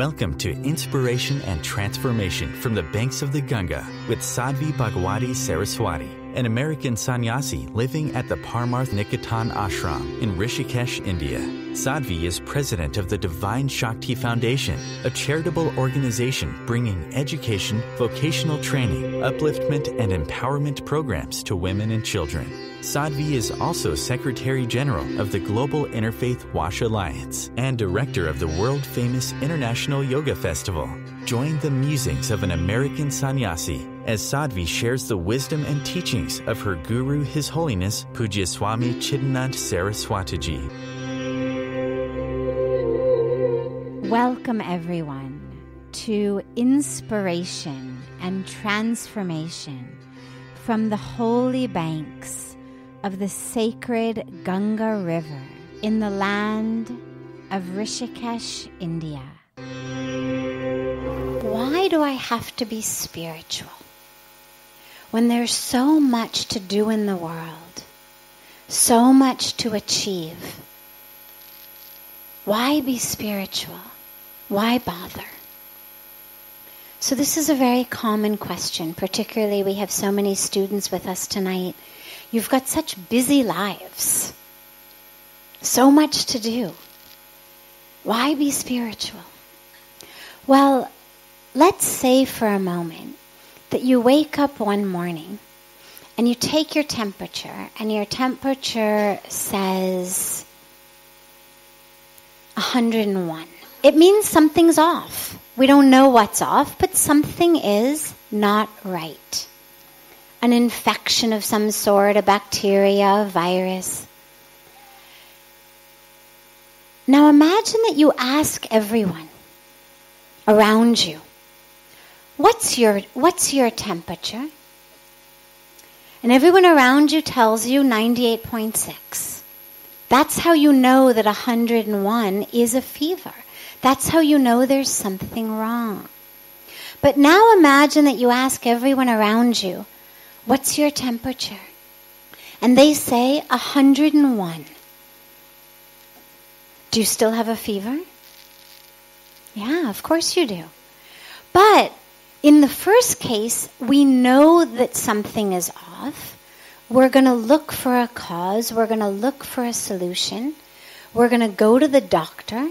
Welcome to Inspiration and Transformation from the Banks of the Ganga with Sadhvi Bhagawati Saraswati, an American sannyasi living at the Parmarth Niketan ashram in Rishikesh, India. Sadhvi is president of the Divine Shakti Foundation, a charitable organization bringing education, vocational training, upliftment, and empowerment programs to women and children. Sadhvi is also Secretary General of the Global Interfaith Wash Alliance and Director of the world-famous International Yoga Festival. Join the musings of an American sannyasi as Sadhvi shares the wisdom and teachings of her guru, His Holiness Pujya Swami Chidanand Saraswati Ji. Welcome everyone to Inspiration and Transformation from the holy banks of the sacred Ganga River in the land of Rishikesh, India. Why do I have to be spiritual when there's so much to do in the world, so much to achieve? Why be spiritual? Why bother? So this is a very common question, particularly we have so many students with us tonight. You've got such busy lives, so much to do. Why be spiritual? Well, let's say for a moment that you wake up one morning and you take your temperature and your temperature says 101. It means something's off. We don't know what's off, but something is not right. An infection of some sort, a bacteria, a virus. Now imagine that you ask everyone around you, what's your temperature? And everyone around you tells you 98.6. That's how you know that 101 is a fever. That's how you know there's something wrong. But now imagine that you ask everyone around you, what's your temperature? And they say 101. Do you still have a fever? Yeah, of course you do. But in the first case, we know that something is off. We're going to look for a cause. We're going to look for a solution. We're going to go to the doctor.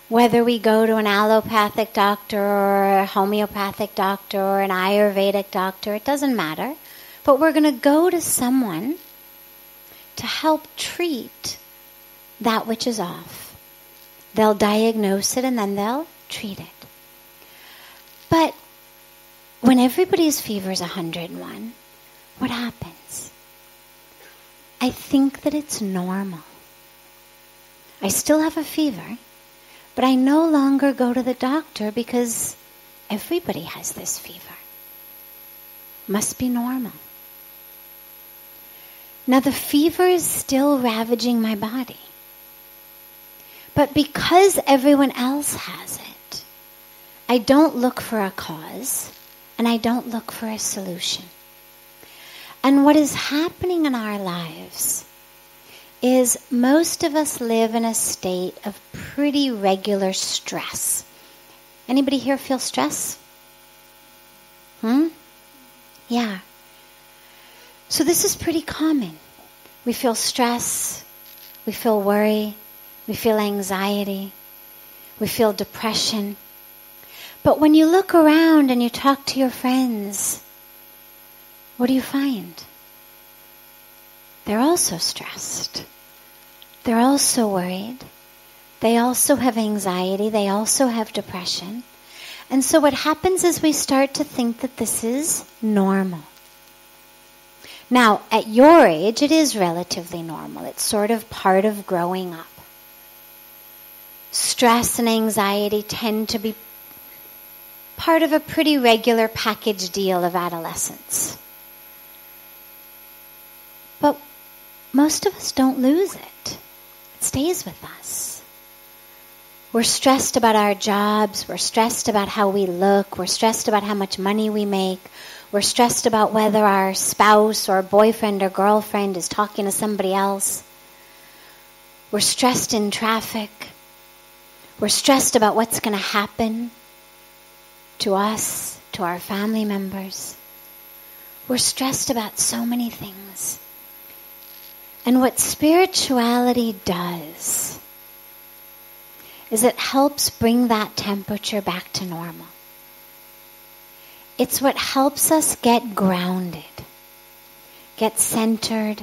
Whether we go to an allopathic doctor or a homeopathic doctor or an Ayurvedic doctor, it doesn't matter. But we're going to go to someone to help treat that which is off. They'll diagnose it and then they'll treat it. But when everybody's fever is 101, what happens? I think that it's normal. I still have a fever, but I no longer go to the doctor because everybody has this fever. Must be normal. Now the fever is still ravaging my body. But because everyone else has it, I don't look for a cause and I don't look for a solution. And what is happening in our lives is most of us live in a state of pretty regular stress. Anybody here feel stress? Yeah. So this is pretty common. We feel stress, we feel worry, we feel anxiety, we feel depression. But when you look around and you talk to your friends, what do you find? They're also stressed. They're also worried. They also have anxiety. They also have depression. And so what happens is we start to think that this is normal. Now, at your age, it is relatively normal. It's sort of part of growing up. Stress and anxiety tend to be part of a pretty regular package deal of adolescence. But most of us don't lose it. It stays with us. We're stressed about our jobs. We're stressed about how we look. We're stressed about how much money we make. We're stressed about whether our spouse or boyfriend or girlfriend is talking to somebody else. We're stressed in traffic. We're stressed about what's going to happen to us, to our family members. We're stressed about so many things. And what spirituality does is it helps bring that temperature back to normal. It's what helps us get grounded, get centered,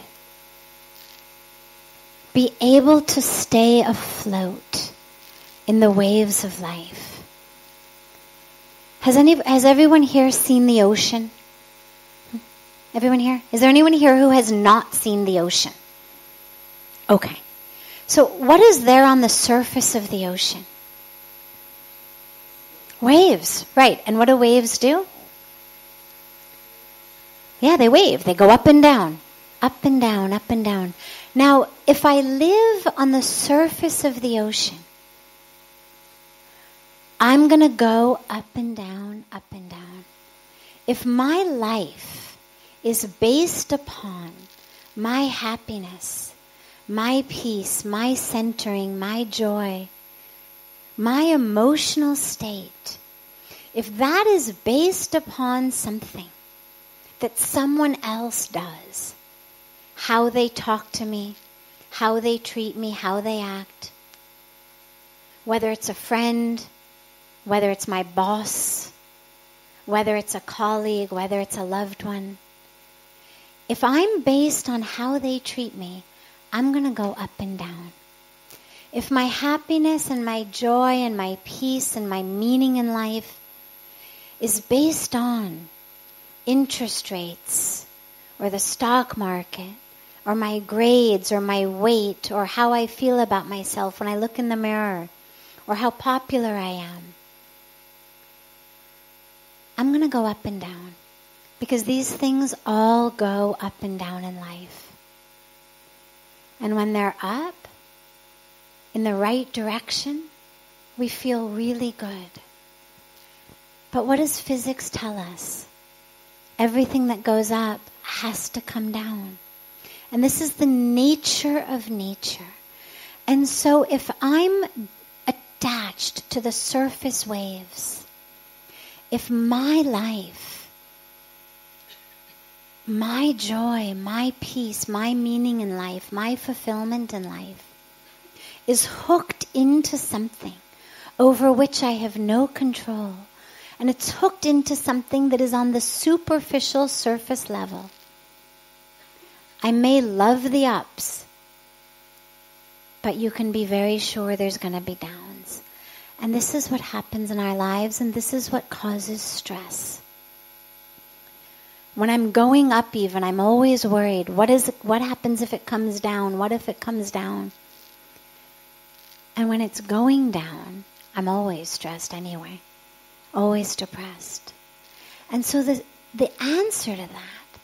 be able to stay afloat in the waves of life. Has everyone here seen the ocean? Everyone here? Is there anyone here who has not seen the ocean? Okay. So what is there on the surface of the ocean? Waves, right. And what do waves do? Yeah, they wave. They go up and down. Up and down, up and down. Now, if I live on the surface of the ocean, I'm going to go up and down, up and down. If my life is based upon my happiness, my peace, my centering, my joy, my emotional state, if that is based upon something that someone else does, how they talk to me, how they treat me, how they act, whether it's a friend, whether it's my boss, whether it's a colleague, whether it's a loved one, if I'm based on how they treat me, I'm going to go up and down. If my happiness and my joy and my peace and my meaning in life is based on interest rates or the stock market or my grades or my weight or how I feel about myself when I look in the mirror or how popular I am, I'm going to go up and down because these things all go up and down in life. And when they're up, in the right direction, we feel really good. But what does physics tell us? Everything that goes up has to come down. And this is the nature of nature. And so if I'm attached to the surface waves, if my life, my joy, my peace, my meaning in life, my fulfillment in life is hooked into something over which I have no control, and it's hooked into something that is on the superficial surface level, I may love the ups, but you can be very sure there's going to be downs. And this is what happens in our lives, and this is what causes stress. When I'm going up even, I'm always worried. What happens if it comes down? What if it comes down? And when it's going down, I'm always stressed anyway. Always depressed. And so the answer to that,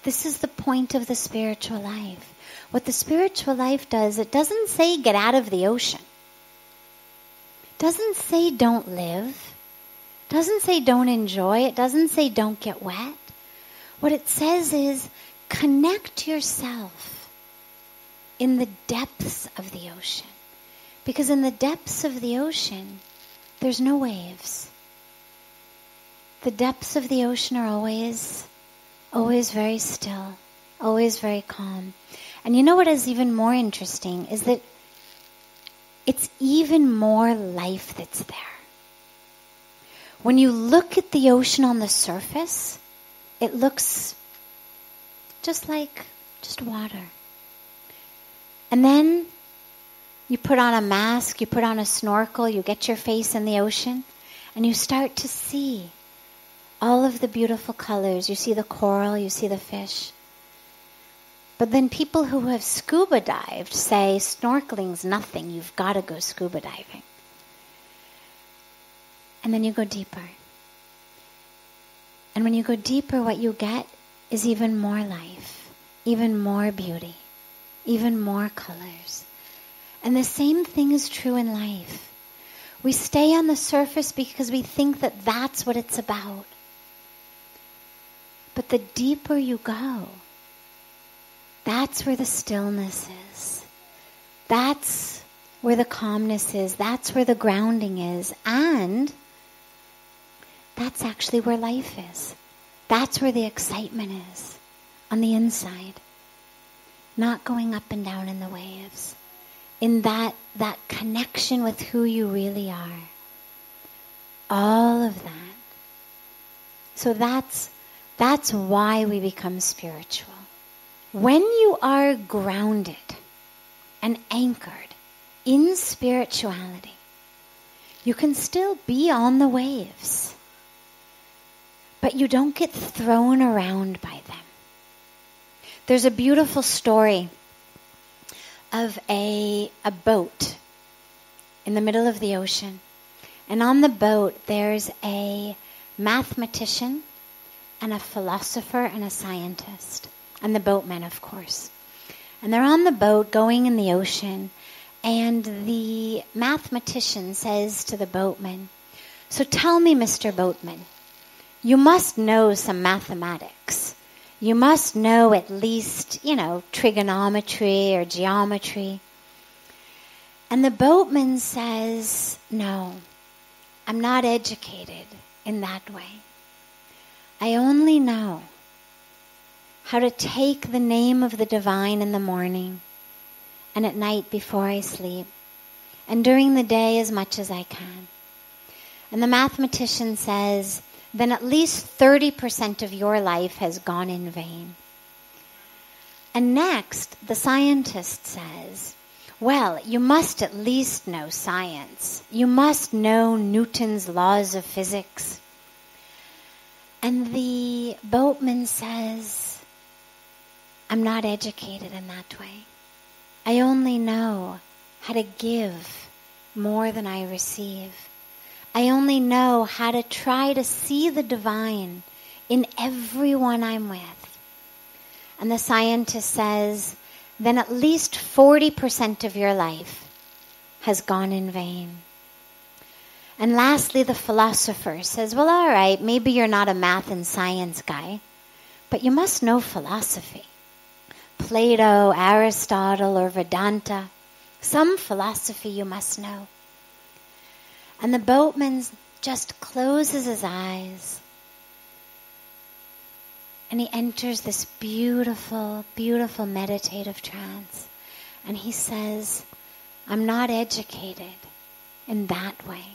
this is the point of the spiritual life. What the spiritual life does, it doesn't say get out of the ocean. It doesn't say don't live. It doesn't say don't enjoy. It doesn't say don't get wet. What it says is connect yourself in the depths of the ocean. Because in the depths of the ocean, there's no waves. The depths of the ocean are always very still, always very calm. And you know what is even more interesting is that it's even more life that's there. When you look at the ocean on the surface, it looks just water. And then you put on a mask, you put on a snorkel, you get your face in the ocean, and you start to see all of the beautiful colors. You see the coral, you see the fish. But then people who have scuba dived say snorkeling's nothing, you've got to go scuba diving. And then you go deeper. And when you go deeper, what you get is even more life, even more beauty, even more colors. And the same thing is true in life. We stay on the surface because we think that that's what it's about. But the deeper you go, that's where the stillness is. That's where the calmness is. That's where the grounding is. And that's actually where life is. That's where the excitement is, on the inside. Not going up and down in the waves. In that connection with who you really are. All of that. So that's why we become spiritual. When you are grounded and anchored in spirituality, you can still be on the waves, but you don't get thrown around by them. There's a beautiful story of a boat in the middle of the ocean. And on the boat, there's a mathematician and a philosopher and a scientist. And the boatman, of course. And they're on the boat going in the ocean. And the mathematician says to the boatman, "So tell me, Mr. Boatman, you must know some mathematics. You must know at least, trigonometry or geometry." And the boatman says, "No, I'm not educated in that way. I only know how to take the name of the divine in the morning and at night before I sleep, and during the day as much as I can." And the mathematician says, "Then at least 30% of your life has gone in vain." And next, the scientist says, "Well, you must at least know science. You must know Newton's laws of physics." And the boatman says, "I'm not educated in that way. I only know how to give more than I receive. I only know how to try to see the divine in everyone I'm with." And the scientist says, "Then at least 40% of your life has gone in vain." And lastly, the philosopher says, "Well, all right, maybe you're not a math and science guy, but you must know philosophy. Plato, Aristotle, or Vedanta. Some philosophy you must know." And the boatman just closes his eyes. And he enters this beautiful, beautiful meditative trance. And he says, "I'm not educated in that way."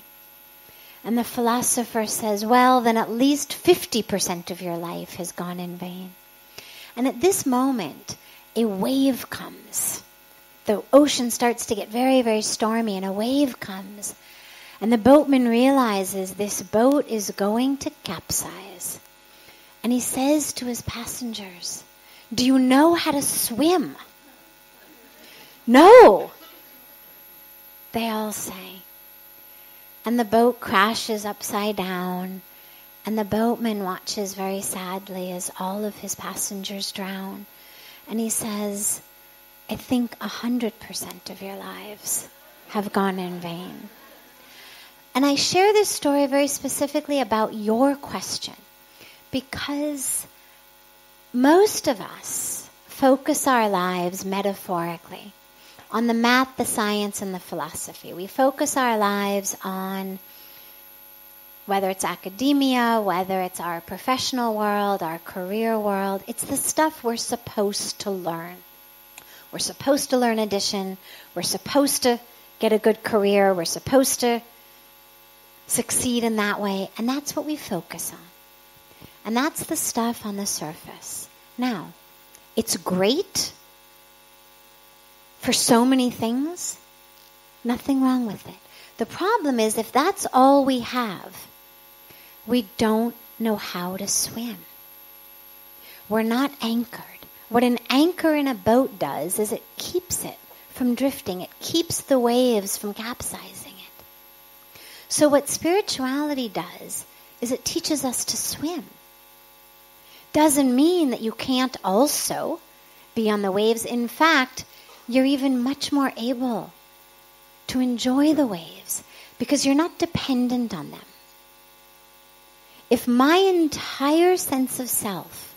And the philosopher says, "Well, then at least 50% of your life has gone in vain." And at this moment, a wave comes. The ocean starts to get very, very stormy, and a wave comes. And the boatman realizes this boat is going to capsize. And he says to his passengers, "Do you know how to swim?" "No," they all say. And the boat crashes upside down, and the boatman watches very sadly as all of his passengers drown. And he says, "I think 100% of your lives have gone in vain." And I share this story very specifically about your question, because most of us focus our lives metaphorically on the math, the science, and the philosophy. We focus our lives on whether it's academia, whether it's our professional world, our career world. It's the stuff we're supposed to learn. We're supposed to learn addition. We're supposed to get a good career. We're supposed to succeed in that way. And that's what we focus on. And that's the stuff on the surface. Now, it's great for so many things. Nothing wrong with it. The problem is if that's all we have, we don't know how to swim. We're not anchored. What an anchor in a boat does is it keeps it from drifting. It keeps the waves from capsizing it. So what spirituality does is it teaches us to swim. Doesn't mean that you can't also be on the waves. In fact, you're even much more able to enjoy the waves because you're not dependent on them. If my entire sense of self,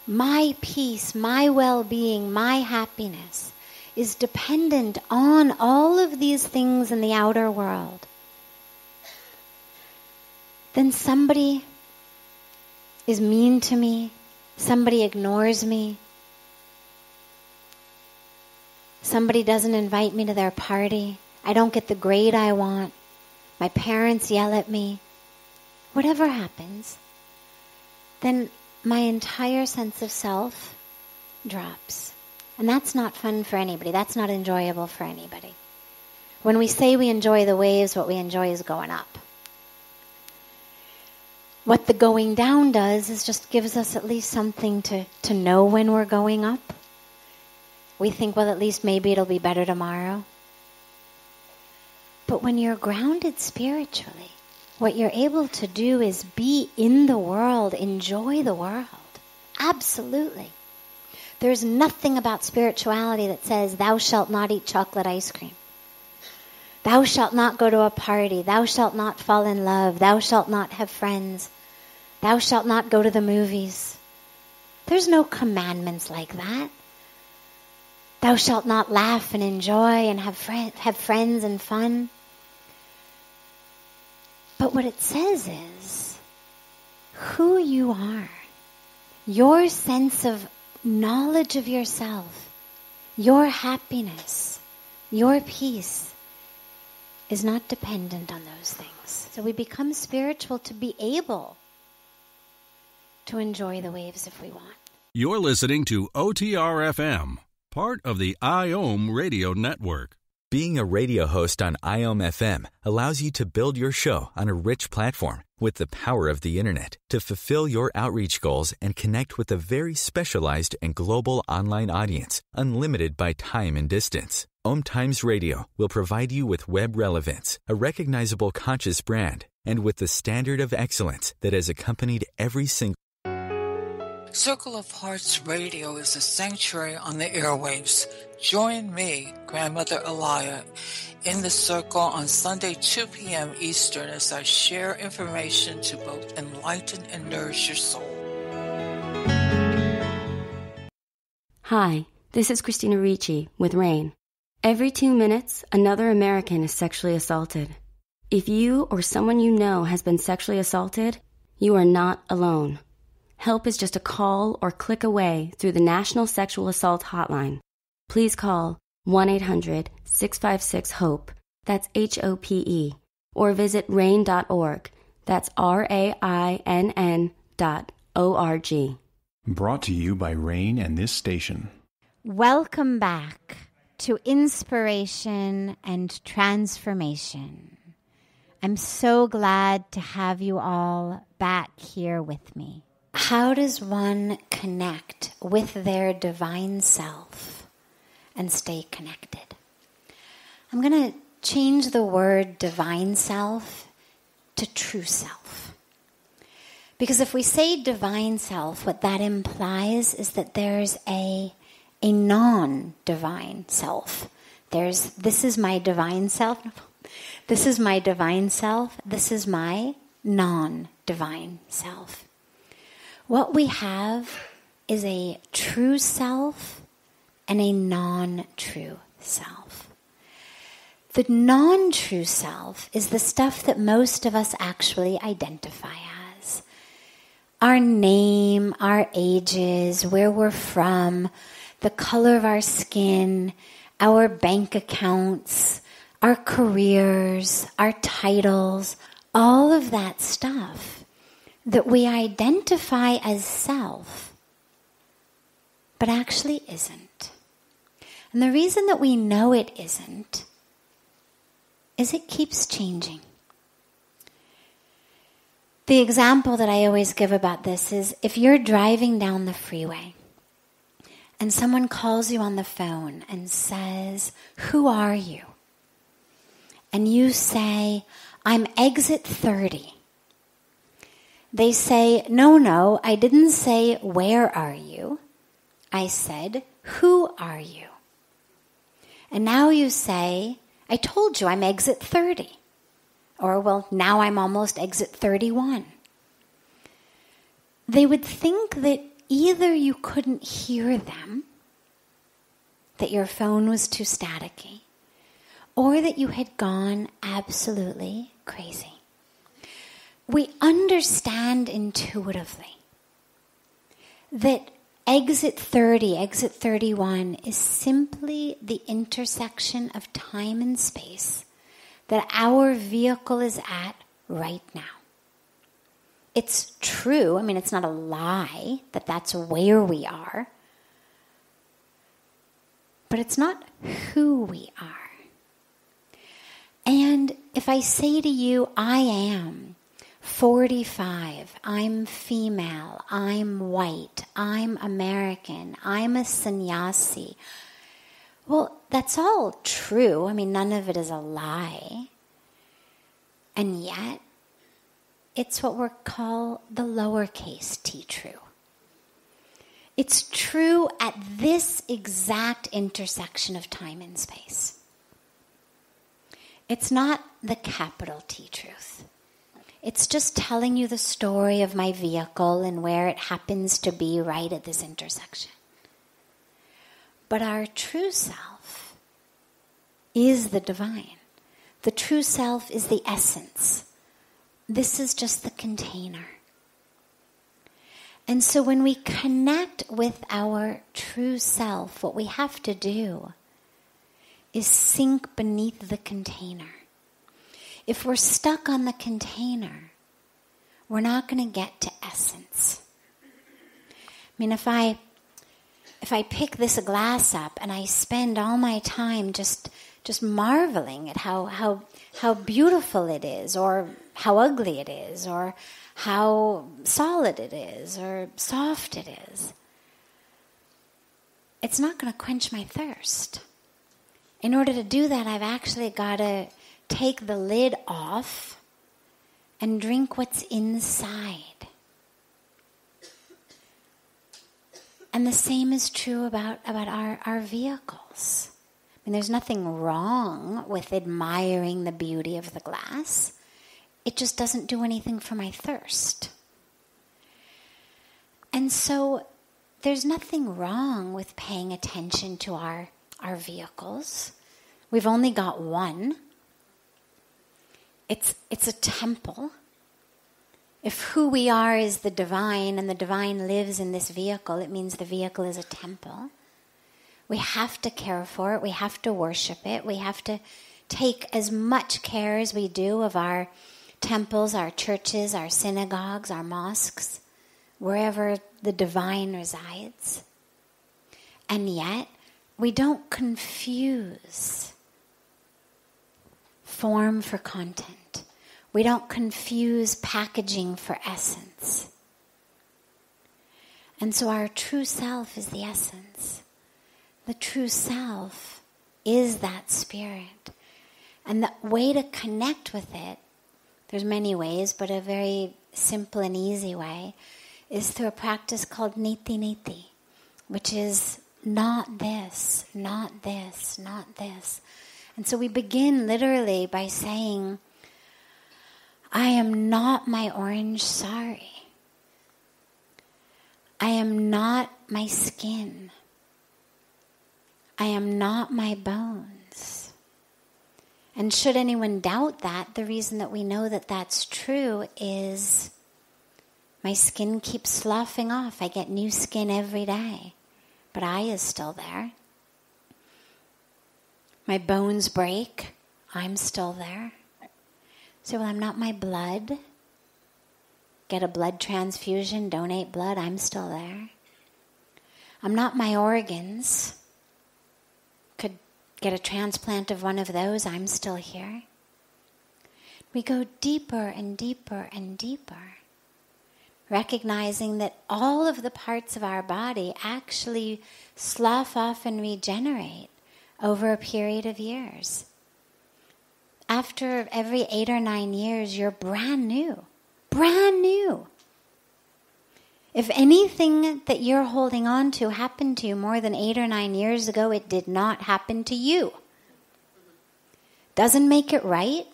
my peace, my well-being, my happiness is dependent on all of these things in the outer world, then somebody is mean to me, somebody ignores me, somebody doesn't invite me to their party, I don't get the grade I want, my parents yell at me, whatever happens, then my entire sense of self drops. And that's not fun for anybody. That's not enjoyable for anybody. When we say we enjoy the waves, what we enjoy is going up. What the going down does is just gives us at least something to know when we're going up. We think, well, at least maybe it'll be better tomorrow. But when you're grounded spiritually, what you're able to do is be in the world, enjoy the world. Absolutely. There's nothing about spirituality that says, thou shalt not eat chocolate ice cream. Thou shalt not go to a party. Thou shalt not fall in love. Thou shalt not have friends. Thou shalt not go to the movies. There's no commandments like that. Thou shalt not laugh and enjoy and have friends and fun. But what it says is, who you are, your sense of knowledge of yourself, your happiness, your peace is not dependent on those things. So we become spiritual to be able to enjoy the waves if we want. You're listening to OTR-FM, part of the IOM radio network. Being a radio host on IOM FM allows you to build your show on a rich platform with the power of the internet to fulfill your outreach goals and connect with a very specialized and global online audience, unlimited by time and distance. OMTimes Radio will provide you with web relevance, a recognizable conscious brand, and with the standard of excellence that has accompanied every single Circle of Hearts Radio is a sanctuary on the airwaves. Join me, Grandmother Alaya, in the circle on Sunday 2 p.m. Eastern as I share information to both enlighten and nourish your soul. Hi, this is Christina Ricci with RAIN. Every 2 minutes, another American is sexually assaulted. If you or someone you know has been sexually assaulted, you are not alone. Help is just a call or click away through the National Sexual Assault Hotline. Please call 1-800-656-HOPE, that's HOPE, or visit RAIN.org, that's RAINN.org. Brought to you by RAIN and this station. Welcome back to Inspiration and Transformation. I'm so glad to have you all back here with me. How does one connect with their divine self and stay connected? I'm going to change the word divine self to true self. Because if we say divine self, what that implies is that there's a non-divine self. This is my divine self. This is my divine self. This is my non-divine self. What we have is a true self and a non-true self. The non-true self is the stuff that most of us actually identify as. Our name, our ages, where we're from, the color of our skin, our bank accounts, our careers, our titles, all of that stuff that we identify as self, but actually isn't. And the reason that we know it isn't is it keeps changing. The example that I always give about this is if you're driving down the freeway and someone calls you on the phone and says, "Who are you?" And you say, "I'm exit 30. They say, no, I didn't say, "Where are you?" I said, "Who are you?" And now you say, "I told you I'm exit 30. Or, well, now I'm almost exit 31. They would think that either you couldn't hear them that your phone was too staticky, or that you had gone absolutely crazy. We understand intuitively that exit 30, exit 31 is simply the intersection of time and space that our vehicle is at right now. It's true, it's not a lie that that's where we are, but it's not who we are. And if I say to you, I am 45, I'm female, I'm white, I'm American, I'm a sannyasi, well, that's all true. None of it is a lie. And yet, it's what we call the lowercase t true. It's true at this exact intersection of time and space. It's not the capital T truth. It's just telling you the story of my vehicle and where it happens to be right at this intersection. But our true self is the divine. The true self is the essence. This is just the container. And so when we connect with our true self, what we have to do is sink beneath the container. If we're stuck on the container, we're not going to get to essence. If I pick this glass up and I spend all my time just marveling at how beautiful it is, or how ugly it is, or how solid it is, or soft it is, it's not going to quench my thirst. In order to do that, I've actually got to take the lid off and drink what's inside. And the same is true about our vehicles. There's nothing wrong with admiring the beauty of the glass. It just doesn't do anything for my thirst. And so there's nothing wrong with paying attention to our vehicles. We've only got one. It's a temple. If who we are is the divine and the divine lives in this vehicle, it means the vehicle is a temple. We have to care for it. We have to worship it. We have to take as much care as we do of our temples, our churches, our synagogues, our mosques, wherever the divine resides. And yet, we don't confuse form for content. We don't confuse packaging for essence. And so our true self is the essence. The true self is that spirit. And the way to connect with it, there's many ways, but a very simple and easy way, is through a practice called niti niti, which is not this, not this, not this. And so we begin literally by saying, I am not my orange sari. I am not my skin. I am not my bones. And should anyone doubt that, the reason that we know that that's true is my skin keeps sloughing off. I get new skin every day, but I is still there. My bones break. I'm still there. So I'm not my blood. Get a blood transfusion, donate blood. I'm still there. I'm not my organs. Could get a transplant of one of those. I'm still here. We go deeper and deeper and deeper, recognizing that all of the parts of our body actually slough off and regenerate over a period of years. After every 8 or 9 years, you're brand new. Brand new. If anything that you're holding on to happened to you more than 8 or 9 years ago, it did not happen to you. Doesn't make it right.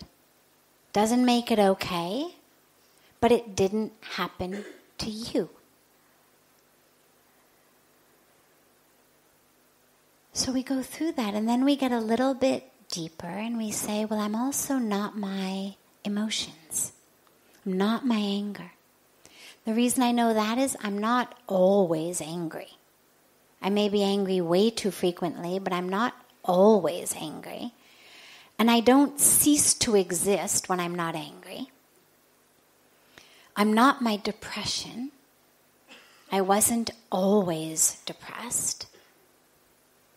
Doesn't make it okay. But it didn't happen to you. So we go through that, and then we get a little bit deeper, and we say, well, I'm also not my emotions. I'm not my anger. The reason I know that is I'm not always angry. I may be angry way too frequently, but I'm not always angry. And I don't cease to exist when I'm not angry. I'm not my depression. I wasn't always depressed.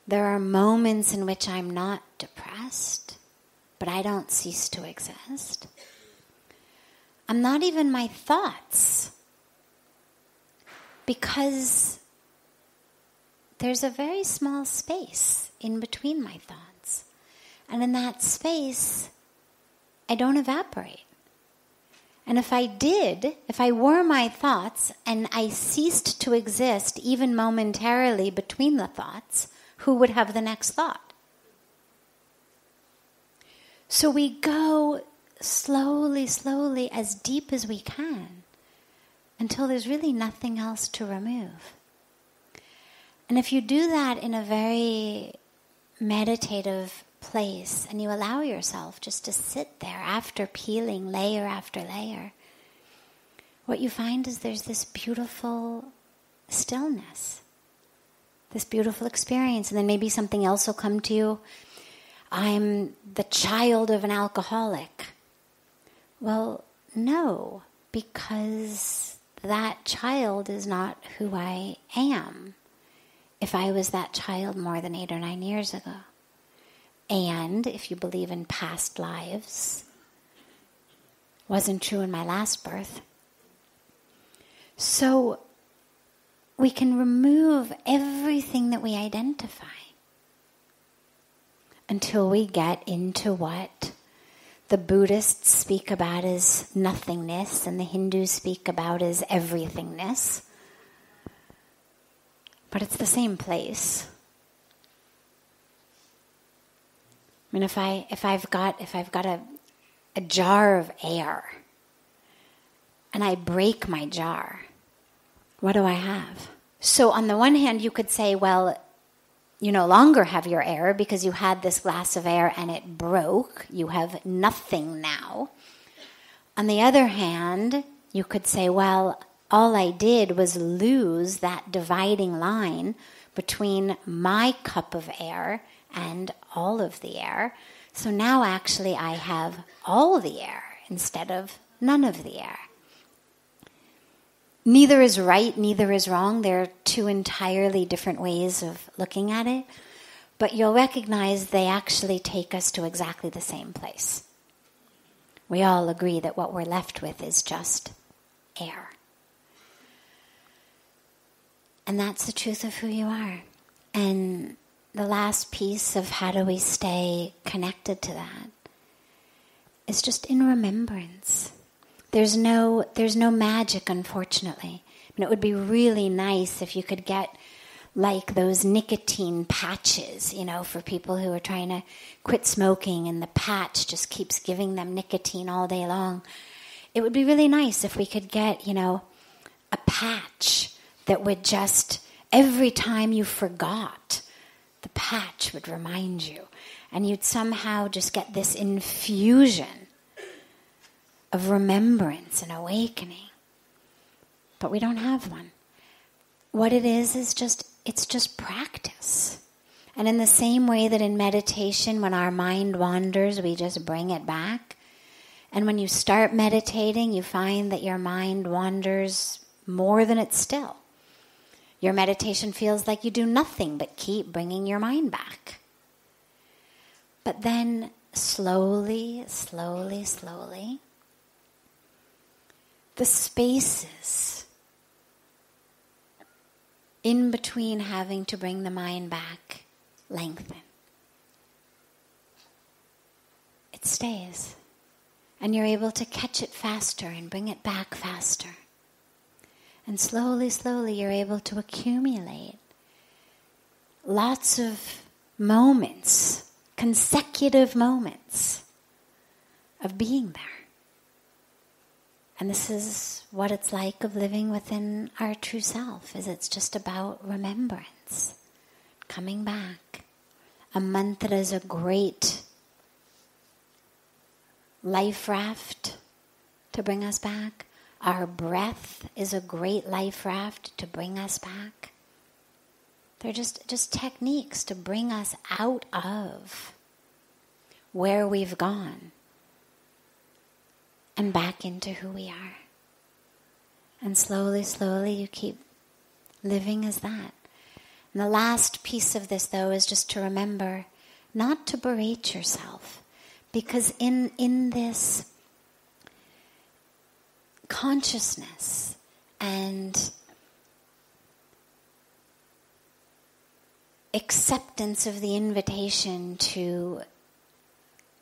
There are moments in which I'm not depressed, but I don't cease to exist. I'm not even my thoughts, because there's a very small space in between my thoughts. And in that space, I don't evaporate. And if I were my thoughts and I ceased to exist even momentarily between the thoughts, who would have the next thought? So we go slowly, slowly, as deep as we can, until there's really nothing else to remove. And if you do that in a very meditative place, and you allow yourself just to sit there after peeling layer after layer, what you find is there's this beautiful stillness, this beautiful experience. And then maybe something else will come to you. I'm the child of an alcoholic. Well, no, because that child is not who I am if I was that child more than 8 or 9 years ago. And if you believe in past lives, wasn't true in my last birth. So we can remove everything that we identify until we get into what the Buddhists speak about as nothingness and the Hindus speak about as everythingness. But it's the same place. I mean, if I've got a jar of air and I break my jar, what do I have? So on the one hand, you could say, well, you no longer have your air because you had this glass of air and it broke. You have nothing now. On the other hand, you could say, well, all I did was lose that dividing line between my cup of air and all of the air. So now actually I have all the air instead of none of the air. Neither is right, neither is wrong. There are two entirely different ways of looking at it. But you'll recognize they actually take us to exactly the same place. We all agree that what we're left with is just air. And that's the truth of who you are. And the last piece of how do we stay connected to that is just in remembrance. There's no magic, unfortunately. I mean, it would be really nice if you could get like those nicotine patches, for people who are trying to quit smoking and the patch just keeps giving them nicotine all day long. It would be really nice if we could get, a patch that would just, every time you forgot, the patch would remind you. And you'd somehow just get this infusion of remembrance and awakening. But we don't have one. What it is it's just practice. And in the same way that in meditation, when our mind wanders, we just bring it back. And when you start meditating, you find that your mind wanders more than it's still. Your meditation feels like you do nothing but keep bringing your mind back. But then slowly, slowly, slowly, the spaces in between having to bring the mind back lengthen. It stays. And you're able to catch it faster and bring it back faster. And slowly, slowly, you're able to accumulate lots of moments, consecutive moments of being there. And this is what it's like of living within our true self, is it's just about remembrance, coming back, A mantra is a great life raft to bring us back. Our breath is a great life raft to bring us back. They're just techniques to bring us out of where we've gone and back into who we are. And slowly, slowly you keep living as that. And the last piece of this, though, is just to remember not to berate yourself. Because in this consciousness and acceptance of the invitation to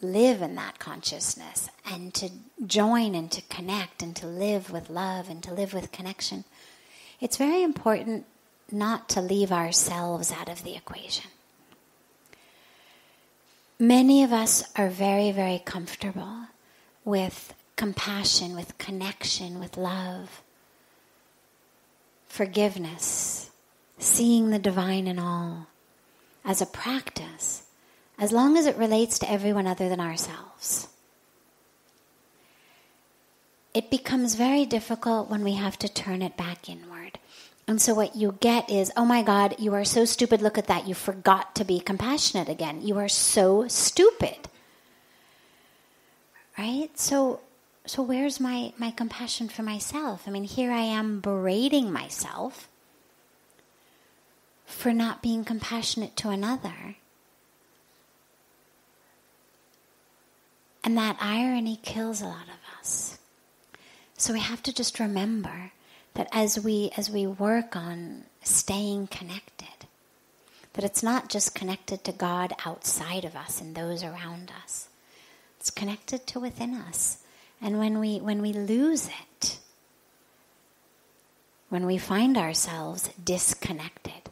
live in that consciousness and to join and to connect and to live with love and to live with connection, it's very important not to leave ourselves out of the equation. Many of us are very, very comfortable with compassion, with connection, with love, forgiveness, seeing the divine in all as a practice, as long as it relates to everyone other than ourselves. It becomes very difficult when we have to turn it back inward. And so what you get is, oh my God, you are so stupid, look at that, you forgot to be compassionate again. You are so stupid. Right? So where's my compassion for myself? I mean, here I am berating myself for not being compassionate to another. And that irony kills a lot of us. So we have to just remember that as we work on staying connected, that it's not just connected to God outside of us and those around us. It's connected to within us. And when we lose it, when we find ourselves disconnected,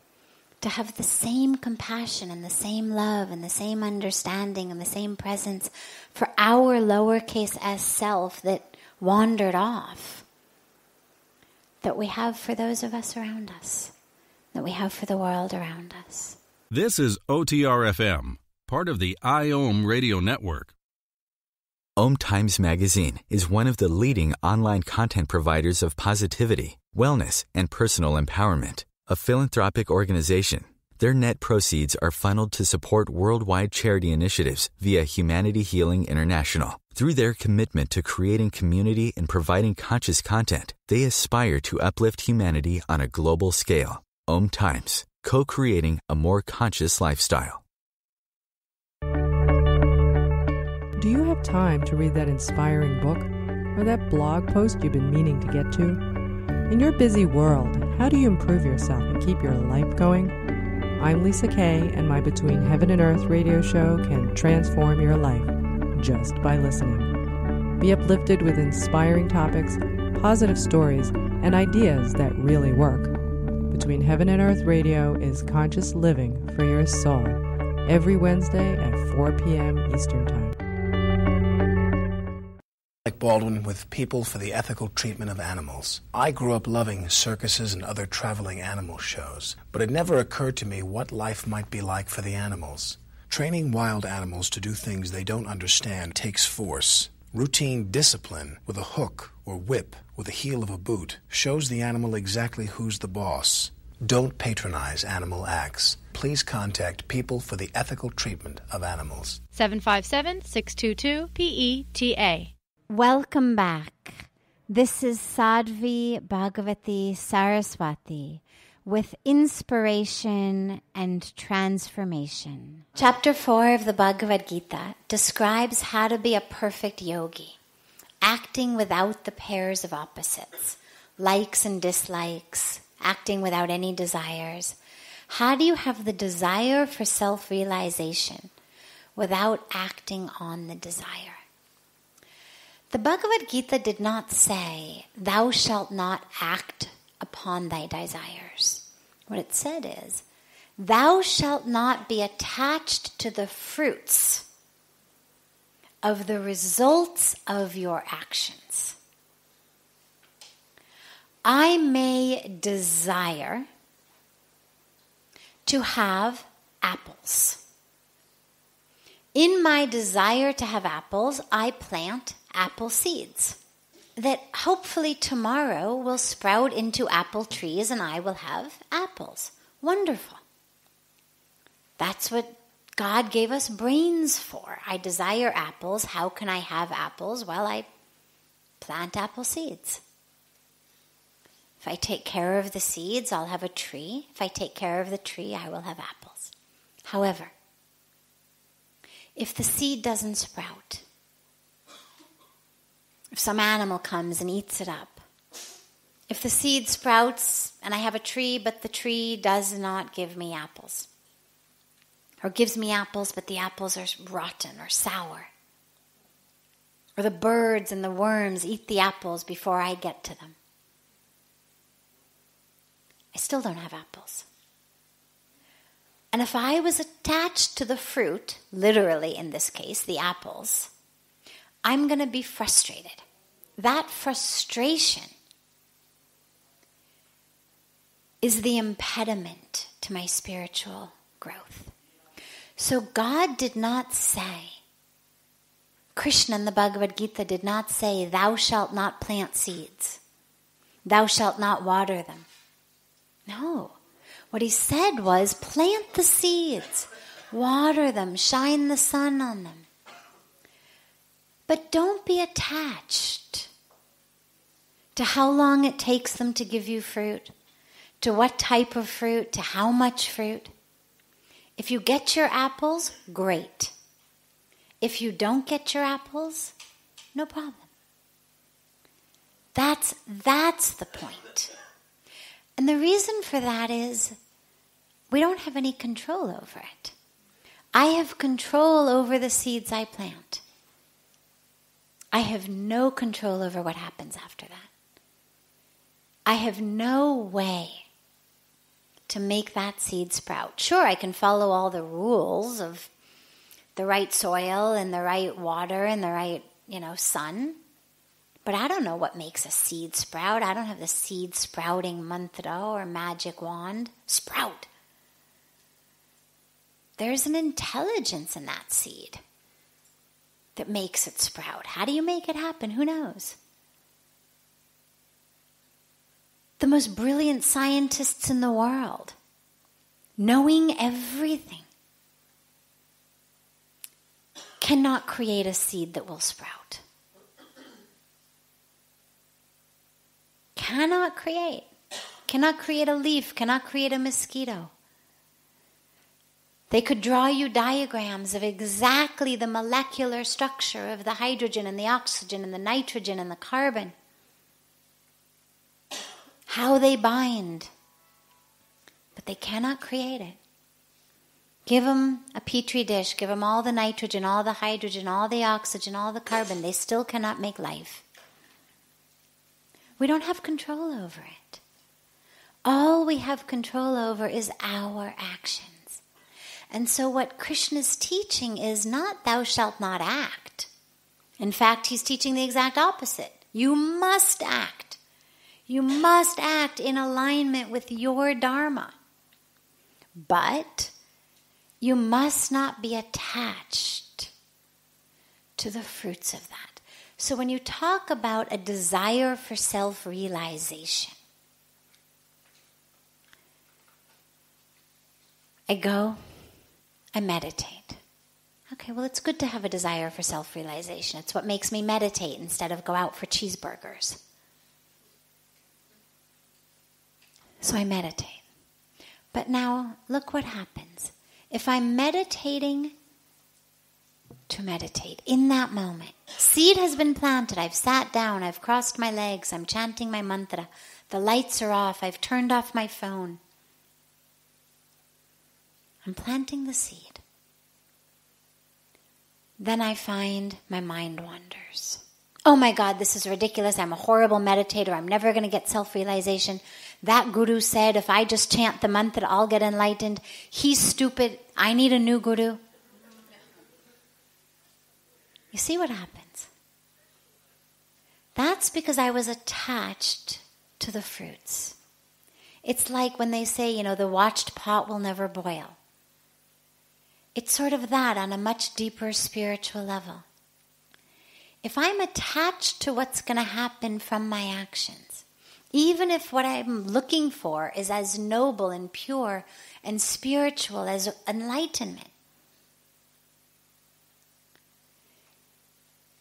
to have the same compassion and the same love and the same understanding and the same presence for our lowercase s self that wandered off, that we have for those of us around us, that we have for the world around us. This is OTR-FM, part of the IOM radio network. OMTimes magazine is one of the leading online content providers of positivity, wellness, and personal empowerment. A philanthropic organization. Their net proceeds are funneled to support worldwide charity initiatives via Humanity Healing International. Through their commitment to creating community and providing conscious content, they aspire to uplift humanity on a global scale. OMTimes, co-creating a more conscious lifestyle. Do you have time to read that inspiring book or that blog post you've been meaning to get to? In your busy world, how do you improve yourself and keep your life going? I'm Lisa Kay, and my Between Heaven and Earth radio show can transform your life just by listening. Be uplifted with inspiring topics, positive stories, and ideas that really work. Between Heaven and Earth radio is conscious living for your soul, every Wednesday at 4 p.m. Eastern Time. Like Baldwin with People for the Ethical Treatment of Animals. I grew up loving circuses and other traveling animal shows, but it never occurred to me what life might be like for the animals. Training wild animals to do things they don't understand takes force. Routine discipline with a hook or whip with the heel of a boot shows the animal exactly who's the boss. Don't patronize animal acts. Please contact People for the Ethical Treatment of Animals. 757-622-PETA. Welcome back. This is Sadhvi Bhagawati Saraswati with Inspiration and Transformation. Chapter 4 of the Bhagavad Gita describes how to be a perfect yogi, acting without the pairs of opposites, likes and dislikes, acting without any desires. How do you have the desire for self-realization without acting on the desire? The Bhagavad Gita did not say, thou shalt not act upon thy desires. What it said is, thou shalt not be attached to the fruits of the results of your actions. I may desire to have apples. In my desire to have apples, I plant apple seeds that hopefully tomorrow will sprout into apple trees and I will have apples. Wonderful. That's what God gave us brains for. I desire apples. How can I have apples? Well, I plant apple seeds. If I take care of the seeds, I'll have a tree. If I take care of the tree, I will have apples. However, if the seed doesn't sprout, if some animal comes and eats it up, if the seed sprouts and I have a tree, but the tree does not give me apples, or gives me apples, but the apples are rotten or sour, or the birds and the worms eat the apples before I get to them, I still don't have apples. And if I was attached to the fruit, literally in this case, the apples, I'm going to be frustrated. That frustration is the impediment to my spiritual growth. So God did not say, Krishna in the Bhagavad Gita did not say, thou shalt not plant seeds. Thou shalt not water them. No. What he said was, plant the seeds, water them, shine the sun on them. But don't be attached to how long it takes them to give you fruit, to what type of fruit, to how much fruit. If you get your apples, great. If you don't get your apples, no problem. That's the point. And the reason for that is we don't have any control over it. I have control over the seeds I plant. I have no control over what happens after that. I have no way to make that seed sprout. Sure, I can follow all the rules of the right soil and the right water and the right, sun. But I don't know what makes a seed sprout. I don't have the seed sprouting mantra or magic wand. Sprout. There's an intelligence in that seed that makes it sprout. How do you make it happen? Who knows? The most brilliant scientists in the world, knowing everything, cannot create a seed that will sprout. Cannot create a leaf, cannot create a mosquito. They could draw you diagrams of exactly the molecular structure of the hydrogen and the oxygen and the nitrogen and the carbon. How they bind. But they cannot create it. Give them a petri dish, give them all the nitrogen, all the hydrogen, all the oxygen, all the carbon. They still cannot make life. We don't have control over it. All we have control over is our actions. And so what Krishna's teaching is not thou shalt not act. In fact, he's teaching the exact opposite. You must act. You must act in alignment with your dharma. But you must not be attached to the fruits of that. So when you talk about a desire for self-realization, I meditate. Okay, well, it's good to have a desire for self-realization. It's what makes me meditate instead of go out for cheeseburgers. So I meditate. But now, look what happens. If I'm meditating to meditate in that moment, seed has been planted, I've sat down, I've crossed my legs, I'm chanting my mantra, the lights are off, I've turned off my phone. I'm planting the seed. Then I find my mind wanders. Oh my God, this is ridiculous. I'm a horrible meditator. I'm never going to get self-realization. That guru said if I just chant the mantra, I'll get enlightened. He's stupid. I need a new guru. You see what happens? That's because I was attached to the fruits. It's like when they say, the watched pot will never boil. It's sort of that on a much deeper spiritual level. If I'm attached to what's going to happen from my actions, even if what I'm looking for is as noble and pure and spiritual as enlightenment,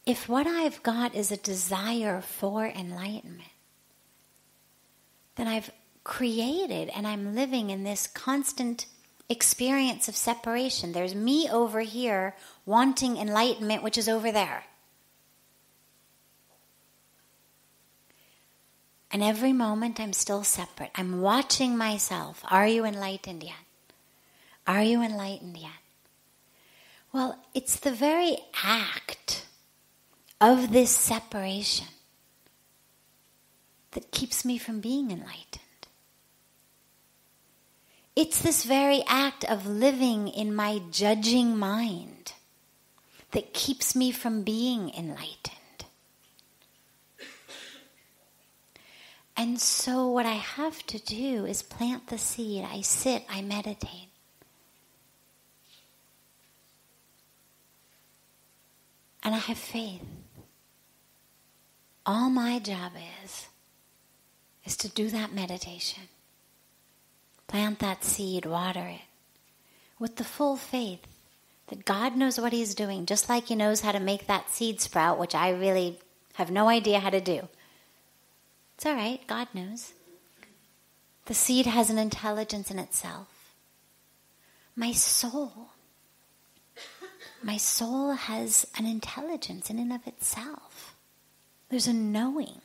if what I've got is a desire for enlightenment, then I've created and I'm living in this constant experience of separation. There's me over here wanting enlightenment, which is over there. And every moment I'm still separate. I'm watching myself. Are you enlightened yet? Are you enlightened yet? Well, it's the very act of this separation that keeps me from being enlightened. It's this very act of living in my judging mind that keeps me from being enlightened. And so what I have to do is plant the seed. I sit, I meditate. And I have faith. All my job is to do that meditation. Plant that seed, water it, with the full faith that God knows what He's doing, just like He knows how to make that seed sprout, which I really have no idea how to do. It's all right, God knows. The seed has an intelligence in itself. My soul has an intelligence in and of itself. There's a knowing,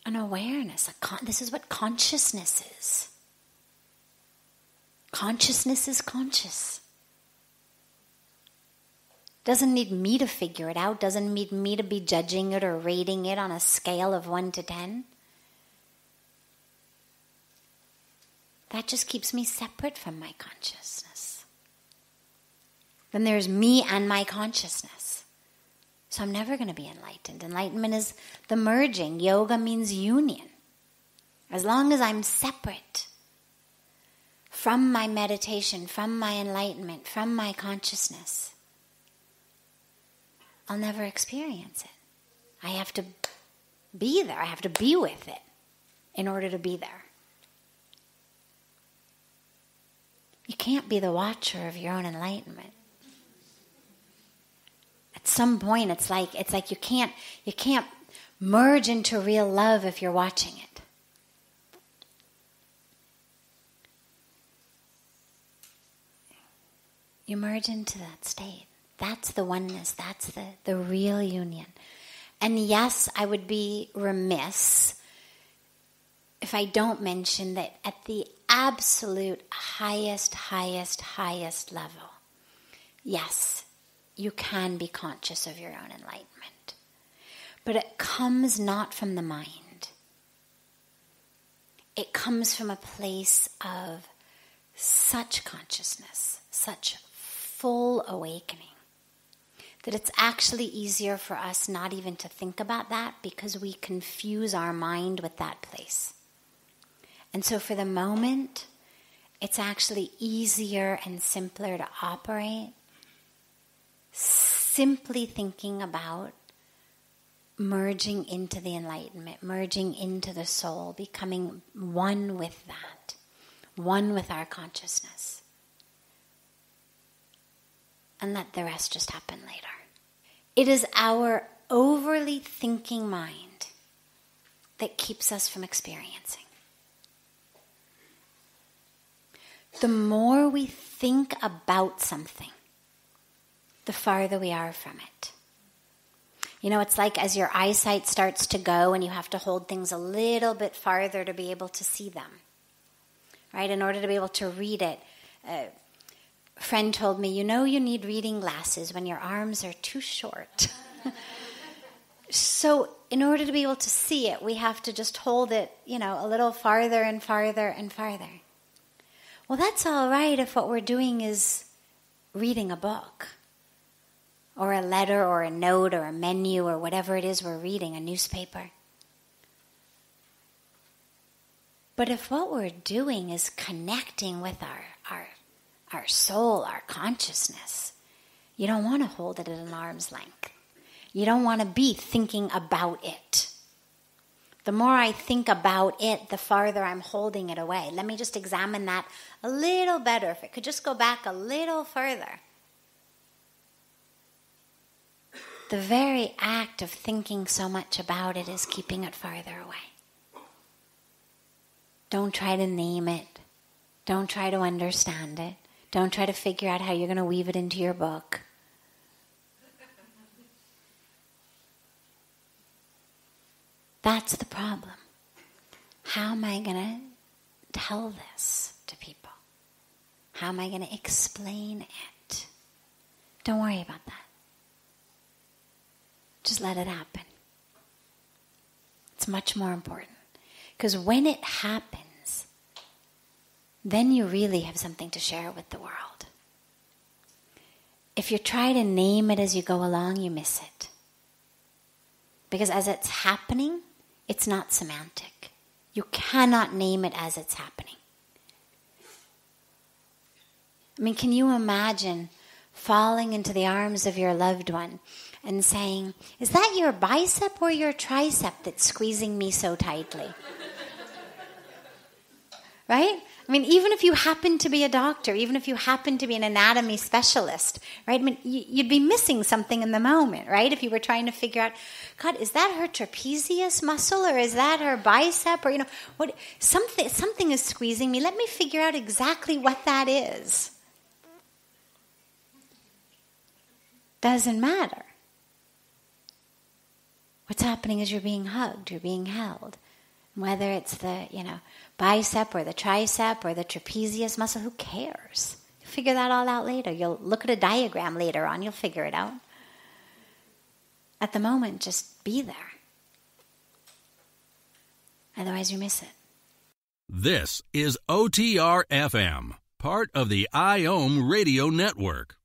an awareness. This is what consciousness is. Consciousness is conscious. Doesn't need me to figure it out. Doesn't need me to be judging it or rating it on a scale of 1 to 10. That just keeps me separate from my consciousness. Then there's me and my consciousness. So I'm never going to be enlightened. Enlightenment is the merging. Yoga means union. As long as I'm separate from my meditation, from my enlightenment, from my consciousness, I'll never experience it. I have to be there. I have to be with it in order to be there. You can't be the watcher of your own enlightenment. At some point, it's like you can't merge into real love if you're watching it. You merge into that state. That's the oneness. That's the real union. And yes, I would be remiss if I don't mention that at the absolute highest level, yes, you can be conscious of your own enlightenment. But it comes not from the mind. It comes from a place of such consciousness, such full awakening, that it's actually easier for us not even to think about that because we confuse our mind with that place. And so for the moment, it's actually easier and simpler to operate simply thinking about merging into the enlightenment, merging into the soul, becoming one with that, one with our consciousness. And let the rest just happen later. It is our overly thinking mind that keeps us from experiencing. The more we think about something, the farther we are from it. You know, it's like as your eyesight starts to go and you have to hold things a little bit farther to be able to see them, right? In order to be able to read it. A friend told me, you know you need reading glasses when your arms are too short. So in order to be able to see it, we have to just hold it, a little farther and farther and farther. Well, that's all right if what we're doing is reading a book or a letter or a note or a menu or whatever it is we're reading, a newspaper. But if what we're doing is connecting with our our soul, our consciousness, you don't want to hold it at an arm's length. You don't want to be thinking about it. The more I think about it, the farther I'm holding it away. Let me just examine that a little better. If it could just go back a little further. The very act of thinking so much about it is keeping it farther away. Don't try to name it. Don't try to understand it. Don't try to figure out how you're going to weave it into your book. That's the problem. How am I going to tell this to people? How am I going to explain it? Don't worry about that. Just let it happen. It's much more important. Because when it happens, then you really have something to share with the world. If you try to name it as you go along, you miss it. Because as it's happening, it's not semantic. You cannot name it as it's happening. I mean, can you imagine falling into the arms of your loved one and saying, "Is that your bicep or your tricep that's squeezing me so tightly?" Right? I mean, even if you happen to be a doctor, even if you happen to be an anatomy specialist, right? I mean, you'd be missing something in the moment, right? If you were trying to figure out, God, is that her trapezius muscle or is that her bicep? Or, what? Something is squeezing me. Let me figure out exactly what that is. Doesn't matter. What's happening is you're being hugged, you're being held. Whether it's the, bicep or the tricep or the trapezius muscle, who cares? You'll figure that all out later. You'll look at a diagram later on, you'll figure it out. At the moment, just be there. Otherwise, you miss it. This is OTR-FM, part of the IOM radio network.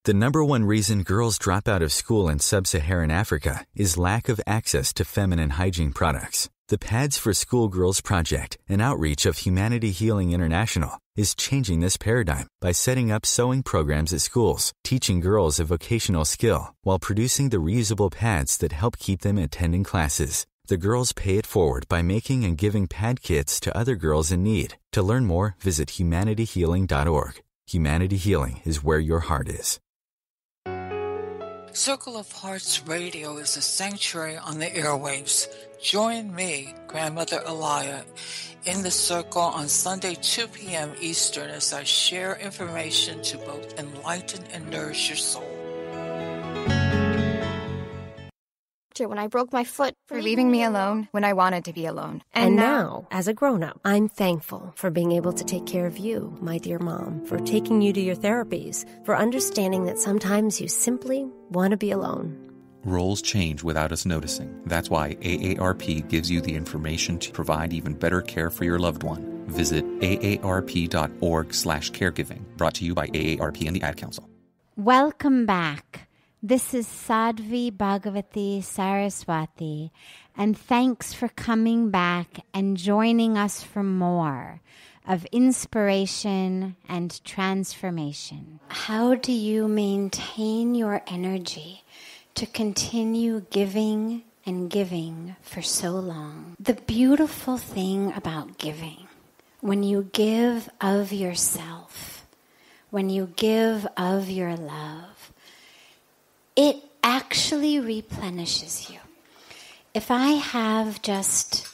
The number one reason girls drop out of school in sub-Saharan Africa is lack of access to feminine hygiene products. The Pads for Schoolgirls Project, an outreach of Humanity Healing International, is changing this paradigm by setting up sewing programs at schools, teaching girls a vocational skill, while producing the reusable pads that help keep them attending classes. The girls pay it forward by making and giving pad kits to other girls in need. To learn more, visit humanityhealing.org. Humanity Healing is where your heart is. Circle of Hearts Radio is a sanctuary on the airwaves. Join me, Grandmother Elia, in the circle on Sunday 2 p.m. Eastern as I share information to both enlighten and nourish your soul. When I broke my foot, for leaving me alone when I wanted to be alone. And now, as a grown-up, I'm thankful for being able to take care of you, my dear mom, for taking you to your therapies, for understanding that sometimes you simply want to be alone. Roles change without us noticing. That's why AARP gives you the information to provide even better care for your loved one. Visit aarp.org/caregiving. Brought to you by AARP and the Ad Council. Welcome back. This is Sadhvi Bhagawati Saraswati, and thanks for coming back and joining us for more of inspiration and transformation. How do you maintain your energy to continue giving and giving for so long? The beautiful thing about giving, when you give of yourself, when you give of your love, it actually replenishes you. If I have just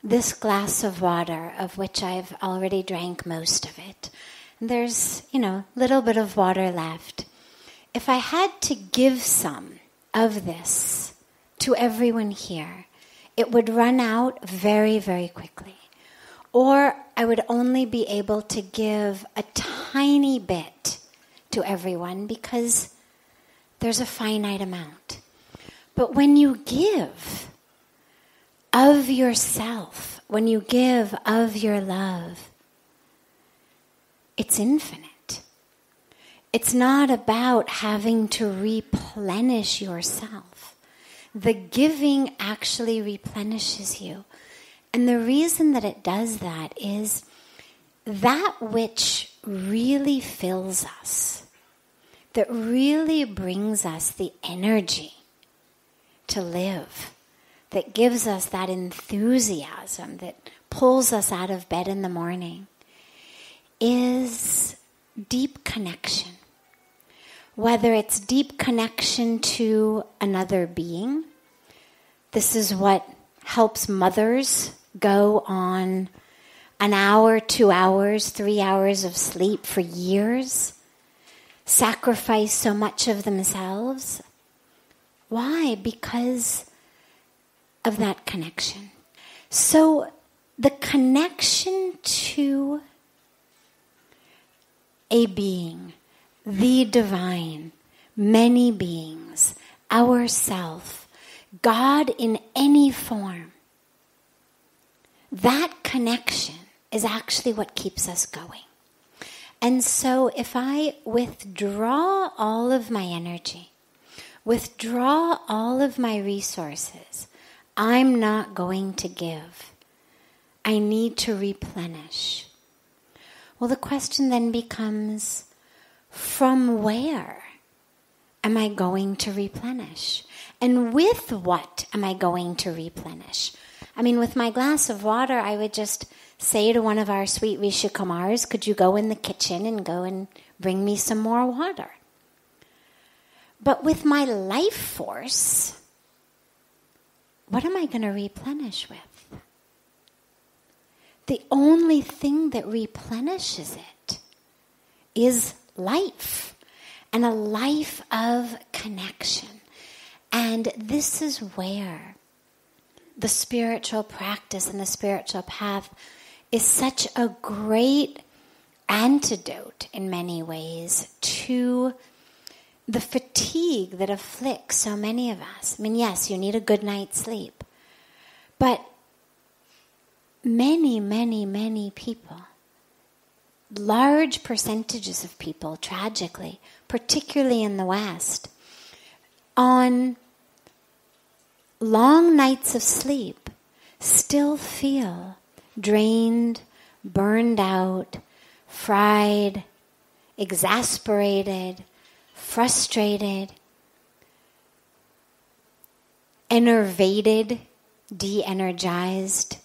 this glass of water, of which I've already drank most of it, and there's, little bit of water left. If I had to give some of this to everyone here, it would run out very, very quickly. Or I would only be able to give a tiny bit to everyone because there's a finite amount. But when you give of yourself, when you give of your love, it's infinite. It's not about having to replenish yourself. The giving actually replenishes you. And the reason that it does that is that which really fills us, that really brings us the energy to live, that gives us that enthusiasm, that pulls us out of bed in the morning, is deep connection. Whether it's deep connection to another being, this is what helps mothers go on an hour, 2 hours, 3 hours of sleep for years, sacrifice so much of themselves. Why? Because of that connection. So the connection to a being, the divine, many beings, ourself, God in any form, that connection is actually what keeps us going. And so if I withdraw all of my energy, withdraw all of my resources, I'm not going to give. I need to replenish. Well, the question then becomes, from where am I going to replenish? And with what am I going to replenish? I mean, with my glass of water, I would just say to one of our sweet Rishi Kumars, could you go in the kitchen and go and bring me some more water? But with my life force, what am I going to replenish with? The only thing that replenishes it is life, and a life of connection. And this is where the spiritual practice and the spiritual path is such a great antidote in many ways to the fatigue that afflicts so many of us. I mean, yes, you need a good night's sleep, but many, many, many people, large percentages of people, tragically, particularly in the West, on long nights of sleep, still feel drained, burned out, fried, exasperated, frustrated, enervated, de-energized,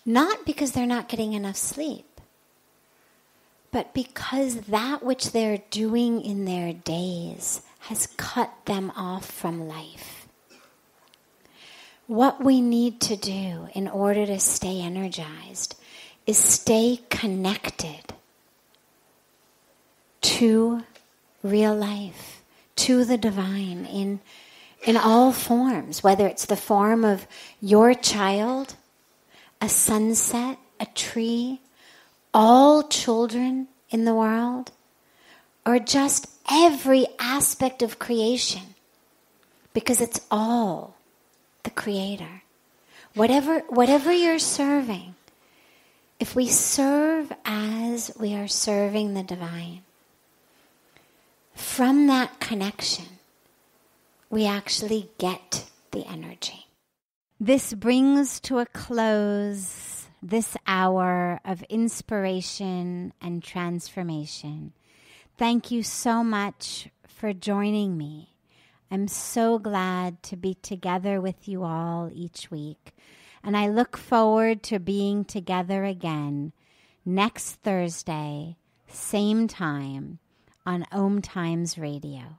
not because they're not getting enough sleep, but because that which they're doing in their days has cut them off from life. What we need to do in order to stay energized is stay connected to real life, to the divine in all forms, whether it's the form of your child, a sunset, a tree, all children in the world, or just every aspect of creation, because it's all the Creator. Whatever you're serving, if we serve as we are serving the divine, from that connection, we actually get the energy. This brings to a close this hour of inspiration and transformation. Thank you so much for joining me. I'm so glad to be together with you all each week, and I look forward to being together again next Thursday, same time, on OMTimes Radio.